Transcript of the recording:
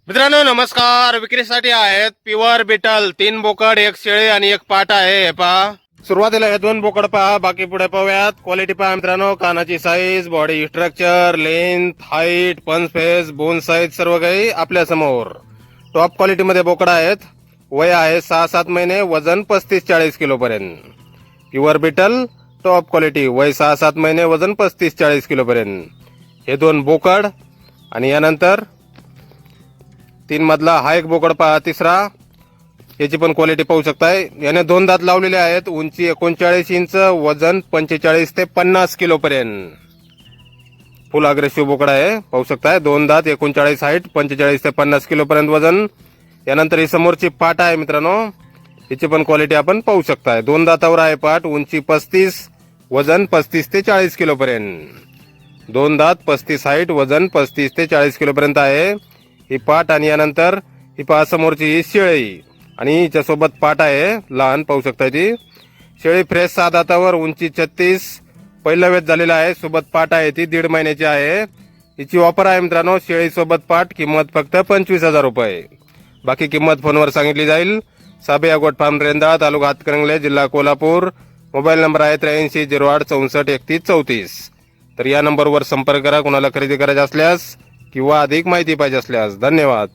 मित्रांनो नमस्कार. विक्रीसाठी आहेत प्युअर बिटल 3 बोकड 1 शेळी आणि 1 पाट आहे. हे पहा, सुरुवातीला हे 2 बोकड पहा, बाकी पुढे पाहूयात. क्वालिटी पहा मित्रांनो, कानाची size, body structure, length, height, पंच फेस, बोन साईज सर्व काही आपल्या समोर टॉप क्वालिटी मध्ये बोकड आहेत. वय आहे 6-7 महिने, वजन 35-40 किलो पर्यंत. प्युअर बिटल टॉप क्वालिटी, वय 6-7 महिने, वजन 35-40 किलो पर्यंत. हे 2 बोकड आणि यानंतर 3 मधला हा एक बोकड पहा, तिसरा. याची पण क्वालिटी पाहू शकताय. याने 2 दात लावलेले आहेत. उंची 39 इंच, वजन 45 ते 50 किलो पर्यंत. फुल अग्रेसिव्ह बोकड आहे, पाहू शकताय. 2 दात, 39 हाईट, 45 ते 50 किलो पर्यंत वजन. यानंतर ही समोरची पाट आहे मित्रांनो, याची पण क्वालिटी आपण पाहू शकताय. 2 दातावर आहे पाट, उंची 35, वजन 35 ते 40 किलो पर्यंत. 2 दात, 35 हाईट, वजन 35 ते 40 किलो पर्यंत आहे ही पाट. आणि यानंतर ही पहा समोरची ही शेळी आणि हिच्यासोबत पाट आहे लहान, पाहू शकता. ती शेळी फ्रेश 6 दातावर, उंची 36, पहिला वेत झालेला आहे. सोबत पाट आहे, ती 1.5 महिन्याची आहे. हिची ऑफर आहे मित्रांनो, शेळी सोबत पाट, किंमत फक्त 25,000 रुपये. बाकी किंमत फोनवर सांगितली जाईल. साबे गोट फार्म, रेंदाळ, तालुका हातकणंगले, जिल्हा कोल्हापूर. मोबाईल नंबर आहे 8308643134. तर या नंबरवर संपर्क करा कुणाला खरेदी करायची असल्यास किंवा अधिक माहिती पाहिजे असल्यास. धन्यवाद.